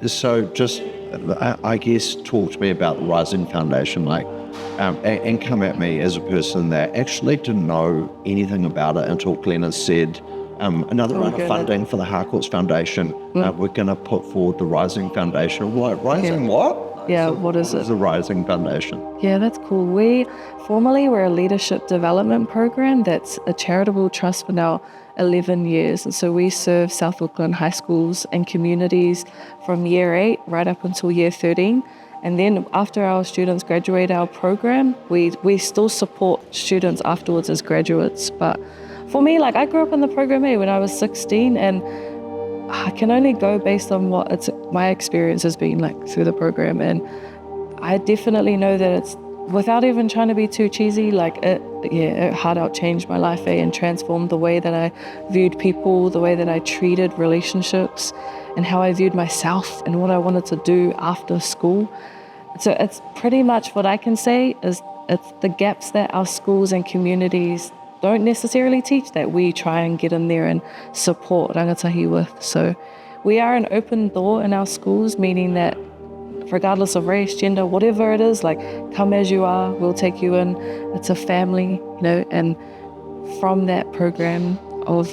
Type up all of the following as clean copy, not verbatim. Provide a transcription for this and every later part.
So just, I guess, talk to me about the Rising Foundation, and come at me as a person that actually didn't know anything about it until Glenn has said, another round of funding for the Harcourts Foundation. We're going to put forward the Rising Foundation. What? Rising what? Yeah, what is it? What is the Rising Foundation? Yeah, that's cool. We're a leadership development program that's a charitable trust for now 11 years. And so we serve South Auckland high schools and communities from year 8 right up until year 13. And then after our students graduate our program, we still support students afterwards as graduates. But for me, I grew up in the program when I was 16, and I can only go based on what my experience has been through the program. And I definitely know that it's, without even trying to be too cheesy, it hard out changed my life and transformed the way that I viewed people, the way that I treated relationships, and how I viewed myself and what I wanted to do after school. So it's pretty much what I can say is it's the gaps that our schools and communities don't necessarily teach that we try and get in there and support rangatahi with. So we are an open door in our schools, meaning that regardless of race, gender, whatever it is, come as you are, we'll take you in. It's a family, and from that program of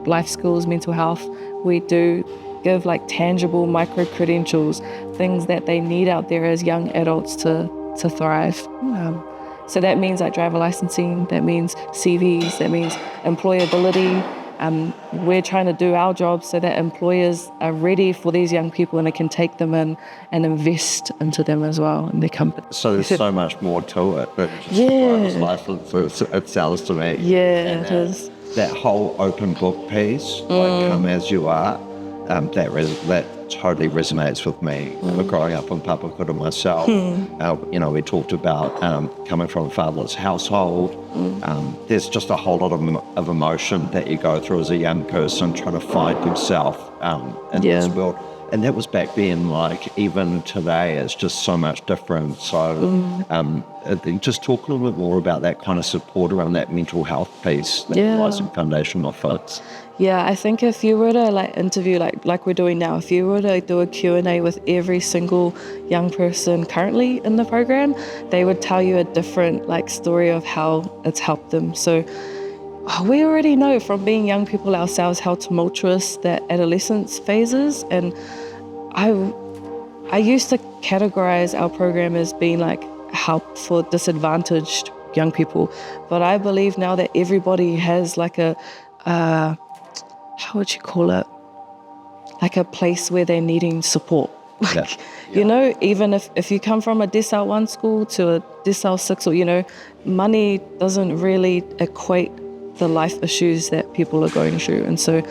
life skills, mental health, we do give tangible micro credentials, things that they need out there as young adults to thrive. So that means driver licensing, that means CVs, that means employability. We're trying to do our job so that employers are ready for these young people and they can take them in and invest into them as well in their company. So there's so much more to it than just the driver's license, it sounds to me. Yeah, it is. That whole open book piece, come as you are, that totally resonates with me. Growing up in Papakura myself, we talked about coming from a fatherless household. There's just a whole lot of emotion that you go through as a young person trying to find yourself in this world. And that was back then. Even today, it's just so much different. So just talk a little bit more about that kind of support around that mental health piece that the Rising Foundation offers. Yeah, I think if you were to interview like we're doing now, if you were to do a Q&A with every single young person currently in the program, they would tell you a different story of how it's helped them. So we already know from being young people ourselves how tumultuous that adolescence phase is. And I used to categorize our program as being help for disadvantaged young people. But I believe now that everybody has how would you call it? A place where they're needing support. Even if you come from a Decile 1 school to a Decile 6, or, money doesn't really equate the life issues that people are going through. And so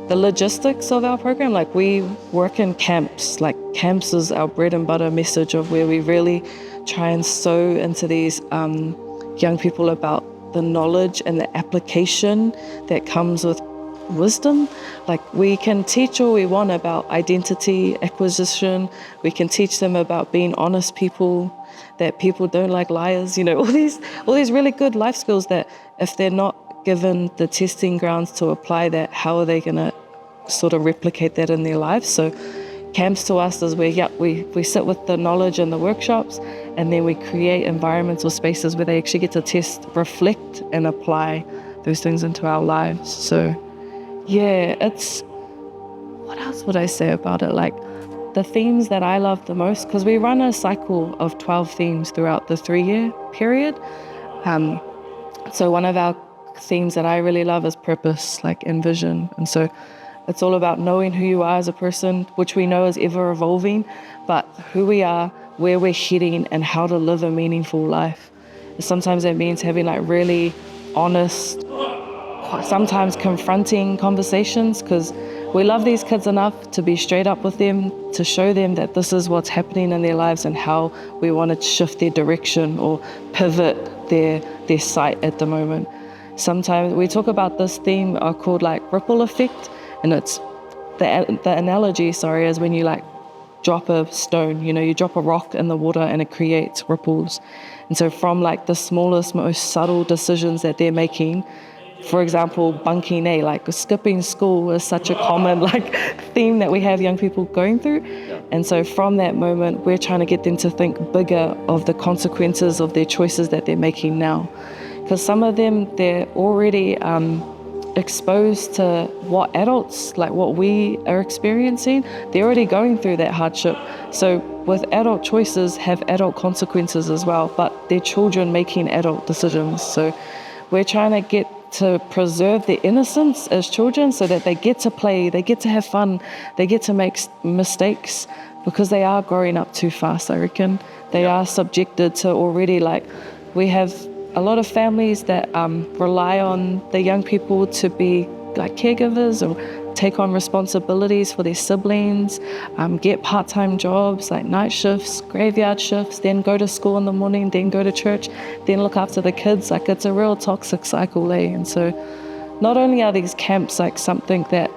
the logistics of our program, we work in camps. Camps is our bread and butter message of where we really try and sow into these young people about the knowledge and the application that comes with wisdom. We can teach all we want about identity acquisition. We can teach them about being honest people, that people don't like liars, all these really good life skills that if they're not given the testing grounds to apply that, how are they going to sort of replicate that in their lives? So camps to us is where we sit with the knowledge in the workshops, and then we create environments or spaces where they actually get to test, reflect, and apply those things into our lives. So what else would I say about it? The themes that I love the most, because we run a cycle of 12 themes throughout the 3-year period. So one of our themes that I really love is purpose, and vision. And so it's all about knowing who you are as a person, which we know is ever evolving, but who we are, where we're heading, and how to live a meaningful life. Sometimes it means having really honest, sometimes confronting conversations, because we love these kids enough to be straight up with them, to show them that this is what's happening in their lives and how we want to shift their direction or pivot their sight at the moment. Sometimes we talk about this theme called ripple effect, and it's the analogy, is when you drop a stone, you drop a rock in the water and it creates ripples. And so from the smallest, most subtle decisions that they're making, for example, bunking A, like skipping school is such a common theme that we have young people going through. And so from that moment, we're trying to get them to think bigger of the consequences of their choices that they're making now. Because some of them, they're already exposed to what adults, like what we are experiencing. They're already going through that hardship. So with adult choices have adult consequences as well, but they're children making adult decisions. So we're trying to get to preserve their innocence as children so that they get to play, they get to have fun, they get to make mistakes, because they are growing up too fast, I reckon. They are subjected to already, we have a lot of families that rely on the young people to be like caregivers or take on responsibilities for their siblings, get part-time jobs like night shifts, graveyard shifts, then go to school in the morning, then go to church, then look after the kids. It's a real toxic cycle, eh? And so not only are these camps something that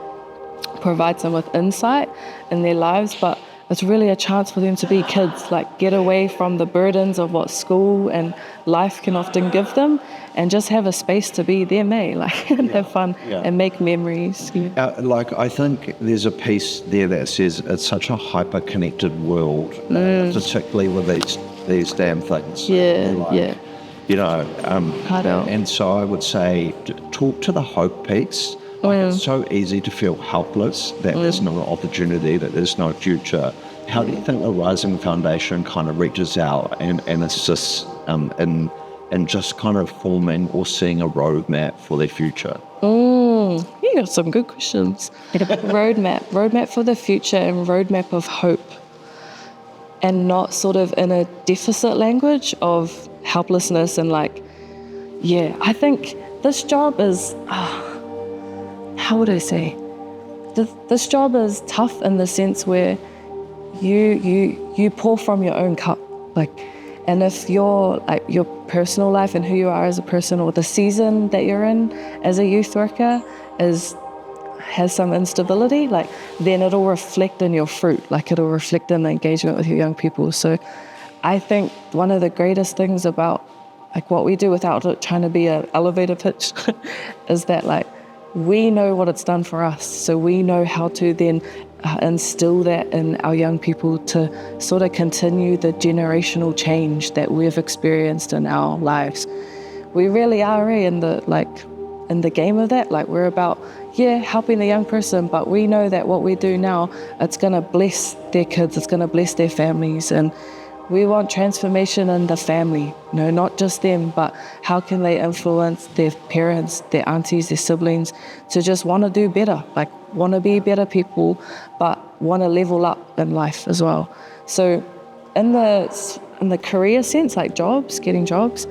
provides them with insight in their lives, but it's really a chance for them to be kids, get away from the burdens of what school and life can often give them, and just have a space to be them, and have fun and make memories. I think there's a piece there that says it's such a hyper-connected world, particularly with these damn things. And so I would say, talk to the hope piece. It's so easy to feel helpless, that there's no opportunity, that there's no future. How do you think the Rising Foundation kind of reaches out and assists in just kind of forming or seeing a roadmap for their future? You got some good questions. Roadmap for the future, and roadmap of hope, and not sort of in a deficit language of helplessness and I think this job is... how would I say? This job is tough in the sense where you pour from your own cup, and if your personal life and who you are as a person, or the season that you're in as a youth worker has some instability, then it'll reflect in your fruit, it'll reflect in the engagement with your young people. So I think one of the greatest things about what we do, without it trying to be an elevator pitch, is that we know what it's done for us, so we know how to then instill that in our young people to sort of continue the generational change that we've experienced in our lives. We really are in the game of that. We're about helping the young person, but we know that what we do now, it's going to bless their kids, it's going to bless their families, and we want transformation in the family, not just them, but how can they influence their parents, their aunties, their siblings to just want to do better, want to be better people, but want to level up in life as well. So in the career sense, getting jobs,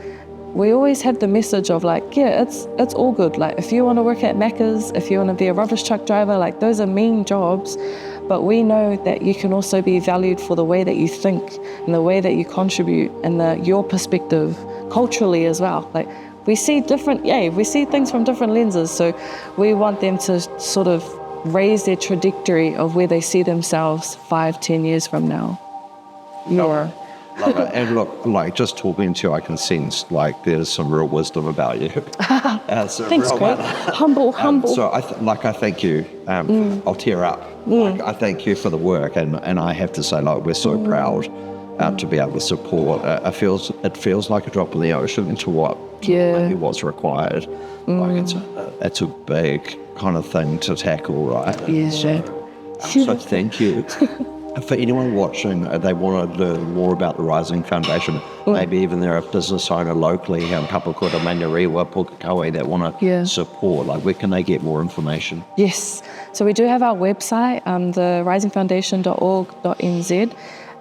we always have the message of it's all good. If you want to work at Macca's, if you want to be a rubbish truck driver, those are mean jobs. But we know that you can also be valued for the way that you think and the way that you contribute and your perspective culturally as well. We see things from different lenses. So we want them to sort of raise their trajectory of where they see themselves 5-10 years from now. Love it. And look, just talking to you, I can sense there's some real wisdom about you. Thanks, Greg. Humble. So I thank you. I'll tear up. I thank you for the work, and I have to say, we're so proud to be able to support. It feels like a drop in the ocean into what's required. It's a big kind of thing to tackle, right? Yeah, sure. So thank you. For anyone watching, they want to learn more about the Rising Foundation. Maybe even they're a business owner locally in Papakura, Manurewa, Pukekohe that want to support. Where can they get more information? Yes. So we do have our website, therisingfoundation.org.nz.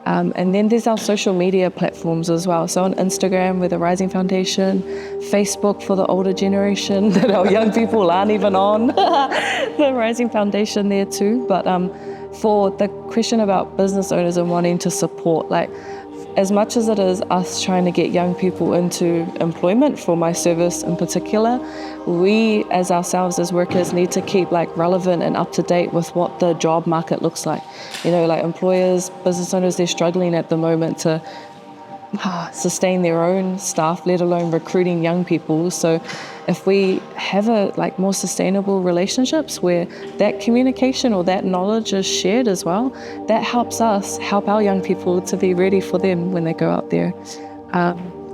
And then there's our social media platforms as well. So on Instagram, we're the Rising Foundation. Facebook for the older generation that our young people aren't even on. The Rising Foundation there too. But for the question about business owners and wanting to support, as much as it is us trying to get young people into employment, for my service in particular, we as ourselves as workers need to keep relevant and up to date with what the job market looks like. Employers, business owners, they're struggling at the moment to sustain their own staff, let alone recruiting young people. So if we have more sustainable relationships where that communication or that knowledge is shared as well, that helps us help our young people to be ready for them when they go out there.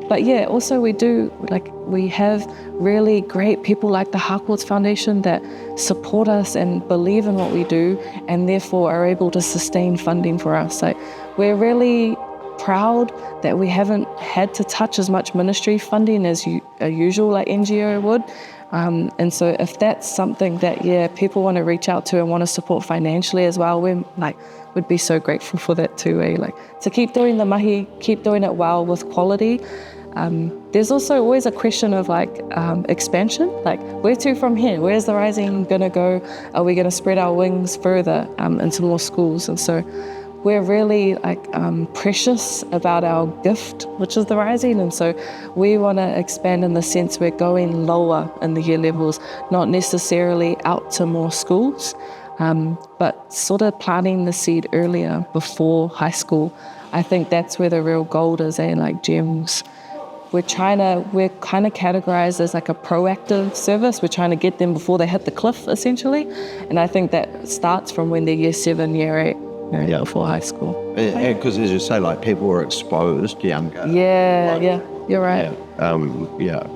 But yeah, also we have really great people like the Harcourts Foundation that support us and believe in what we do, and therefore are able to sustain funding for us. So we're really proud that we haven't had to touch as much ministry funding as a usual NGO would. And so if that's something that people want to reach out to and want to support financially as well, we'd be so grateful for that too. To keep doing the mahi, keep doing it well with quality. There's also always a question of expansion, where to from here? Where's the Rising going to go? Are we going to spread our wings further into more schools? And so we're really precious about our gift, which is the Rising. And so we want to expand in the sense we're going lower in the year levels, not necessarily out to more schools, but sort of planting the seed earlier before high school. I think that's where the real gold is, GEMS. We're kind of categorized as a proactive service. We're trying to get them before they hit the cliff, essentially. And I think that starts from when they're year 7, year 8, before high school. Because as you say, people were exposed younger. Yeah, you're right.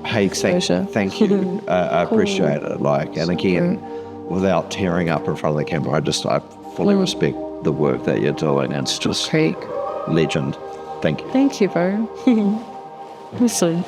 Hey, thank you. I appreciate it. And again, without tearing up in front of the camera, I fully respect the work that you're doing. And it's just legend. Thank you. Thank you, bro. Listen,